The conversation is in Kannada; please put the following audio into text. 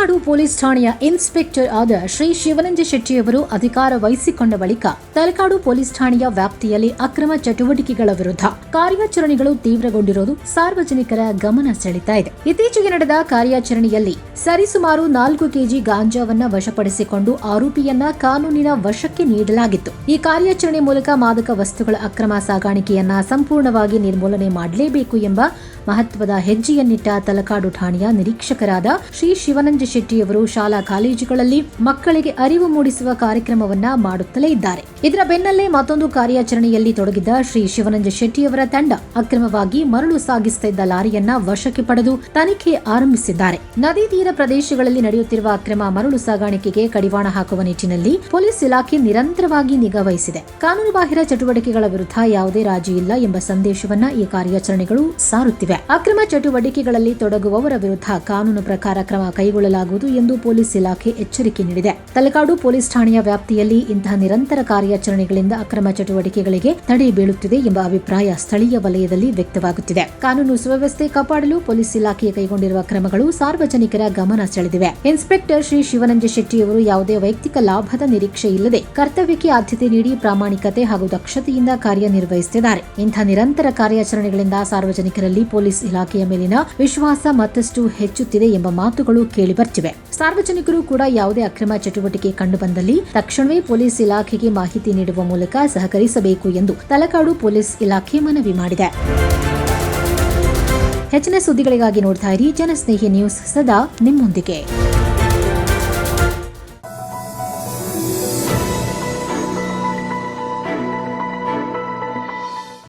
ತಲಕಾಡು ಪೊಲೀಸ್ ಠಾಣೆಯ ಇನ್ಸ್ಪೆಕ್ಟರ್ ಆದ ಶ್ರೀ ಶಿವನಂಜ ಶೆಟ್ಟಿಯವರು ಅಧಿಕಾರ ವಹಿಸಿಕೊಂಡ ಬಳಿಕ ತಲಕಾಡು ಪೊಲೀಸ್ ಠಾಣೆಯ ವ್ಯಾಪ್ತಿಯಲ್ಲಿ ಅಕ್ರಮ ಚಟುವಟಿಕೆಗಳ ವಿರುದ್ಧ ಕಾರ್ಯಾಚರಣೆಗಳು ತೀವ್ರಗೊಂಡಿರುವುದು ಸಾರ್ವಜನಿಕರ ಗಮನ ಸೆಳೆತಾ ಇದೆ. ಇತ್ತೀಚೆಗೆ ನಡೆದ ಕಾರ್ಯಾಚರಣೆಯಲ್ಲಿ ಸರಿಸುಮಾರು 4 ಕೆಜಿ ಗಾಂಜಾವನ್ನ ವಶಪಡಿಸಿಕೊಂಡು ಆರೋಪಿಯನ್ನ ಕಾನೂನಿನ ವಶಕ್ಕೆ ನೀಡಲಾಗಿತ್ತು. ಈ ಕಾರ್ಯಾಚರಣೆ ಮೂಲಕ ಮಾದಕ ವಸ್ತುಗಳ ಅಕ್ರಮ ಸಾಗಾಣಿಕೆಯನ್ನ ಸಂಪೂರ್ಣವಾಗಿ ನಿರ್ಮೂಲನೆ ಮಾಡಲೇಬೇಕು ಎಂಬ ಮಹತ್ವದ ಹೆಜ್ಜೆಯನ್ನಿಟ್ಟ ತಲಕಾಡು ಠಾಣೆಯ ನಿರೀಕ್ಷಕರಾದ ಶ್ರೀ ಶಿವನಂಜ ಶೆಟ್ಟಿಯವರು ಶಾಲಾ ಕಾಲೇಜುಗಳಲ್ಲಿ ಮಕ್ಕಳಿಗೆ ಅರಿವು ಮೂಡಿಸುವ ಕಾರ್ಯಕ್ರಮವನ್ನ ಮಾಡುತ್ತಲೇ ಇದ್ದಾರೆ. ಇದರ ಬೆನ್ನಲ್ಲೇ ಮತ್ತೊಂದು ಕಾರ್ಯಾಚರಣೆಯಲ್ಲಿ ತೊಡಗಿದ್ದ ಶ್ರೀ ಶಿವನಂಜ ಶೆಟ್ಟಿಯವರ ತಂಡ ಅಕ್ರಮವಾಗಿ ಮರಳು ಸಾಗಿಸುತ್ತಿದ್ದ ಲಾರಿಯನ್ನ ವಶಕ್ಕೆ ಪಡೆದು ತನಿಖೆ ಆರಂಭಿಸಿದ್ದಾರೆ. ನದಿ ತೀರ ಪ್ರದೇಶಗಳಲ್ಲಿ ನಡೆಯುತ್ತಿರುವ ಅಕ್ರಮ ಮರಳು ಸಾಗಾಣಿಕೆಗೆ ಕಡಿವಾಣ ಹಾಕುವ ನಿಟ್ಟಿನಲ್ಲಿ ಪೊಲೀಸ್ ಇಲಾಖೆ ನಿರಂತರವಾಗಿ ನಿಗಾ ವಹಿಸಿದೆ. ಕಾನೂನುಬಾಹಿರ ಚಟುವಟಿಕೆಗಳ ವಿರುದ್ಧ ಯಾವುದೇ ರಾಜಿ ಇಲ್ಲ ಎಂಬ ಸಂದೇಶವನ್ನ ಈ ಕಾರ್ಯಾಚರಣೆಗಳು ಸಾರುತ್ತಿವೆ. ಅಕ್ರಮ ಚಟುವಟಿಕೆಗಳಲ್ಲಿ ತೊಡಗುವವರ ವಿರುದ್ಧ ಕಾನೂನು ಪ್ರಕಾರ ಕ್ರಮ ಕೈಗೊಳ್ಳಲಾಗುವುದು ಎಂದು ಪೊಲೀಸ್ ಇಲಾಖೆ ಎಚ್ಚರಿಕೆ ನೀಡಿದೆ. ತಲಕಾಡು ಪೊಲೀಸ್ ಠಾಣೆಯ ವ್ಯಾಪ್ತಿಯಲ್ಲಿ ಇಂತಹ ನಿರಂತರ ಕಾರ್ಯಾಚರಣೆಗಳಿಂದ ಅಕ್ರಮ ಚಟುವಟಿಕೆಗಳಿಗೆ ತಡೆ ಬೀಳುತ್ತಿದೆ ಎಂಬ ಅಭಿಪ್ರಾಯ ಸ್ಥಳೀಯ ವಲಯದಲ್ಲಿ ವ್ಯಕ್ತವಾಗುತ್ತಿದೆ. ಕಾನೂನು ಸುವ್ಯವಸ್ಥೆ ಕಾಪಾಡಲು ಪೊಲೀಸ್ ಇಲಾಖೆ ಕೈಗೊಂಡಿರುವ ಕ್ರಮಗಳು ಸಾರ್ವಜನಿಕರ ಗಮನ ಸೆಳೆದಿವೆ. ಇನ್ಸ್ಪೆಕ್ಟರ್ ಶ್ರೀ ಶಿವನಂಜ ಶೆಟ್ಟಿಯವರು ಯಾವುದೇ ವೈಯಕ್ತಿಕ ಲಾಭದ ನಿರೀಕ್ಷೆ ಇಲ್ಲದೆ ಕರ್ತವ್ಯಕ್ಕೆ ಆದ್ಯತೆ ನೀಡಿ ಪ್ರಾಮಾಣಿಕತೆ ಹಾಗೂ ದಕ್ಷತೆಯಿಂದ ಕಾರ್ಯನಿರ್ವಹಿಸುತ್ತಿದ್ದಾರೆ. ಇಂತಹ ನಿರಂತರ ಕಾರ್ಯಾಚರಣೆಗಳಿಂದ ಸಾರ್ವಜನಿಕರಲ್ಲಿ ಪೊಲೀಸ್ ಇಲಾಖೆಯ ಮೇಲಿನ ವಿಶ್ವಾಸ ಮತ್ತಷ್ಟು ಹೆಚ್ಚುತ್ತಿದೆ ಎಂಬ ಮಾತುಗಳು ಕೇಳಿಬರ್ತಿವೆ. ಸಾರ್ವಜನಿಕರು ಕೂಡ ಯಾವುದೇ ಅಕ್ರಮ ಚಟುವಟಿಕೆ ಕಂಡುಬಂದಲ್ಲಿ ತಕ್ಷಣವೇ ಪೊಲೀಸ್ ಇಲಾಖೆಗೆ ಮಾಹಿತಿ ನೀಡುವ ಮೂಲಕ ಸಹಕರಿಸಬೇಕು ಎಂದು ತಲಕಾಡು ಪೊಲೀಸ್ ಇಲಾಖೆ ಮನವಿ ಮಾಡಿದೆ. ಹೆಚ್ಚಿನ ಸುದ್ದಿಗಳಿಗಾಗಿ ನೋಡ್ತಾ ಇರಿ ಜನಸ್ನೇಹಿ ನ್ಯೂಸ್, ಸದಾ ನಿಮ್ಮೊಂದಿಗೆ.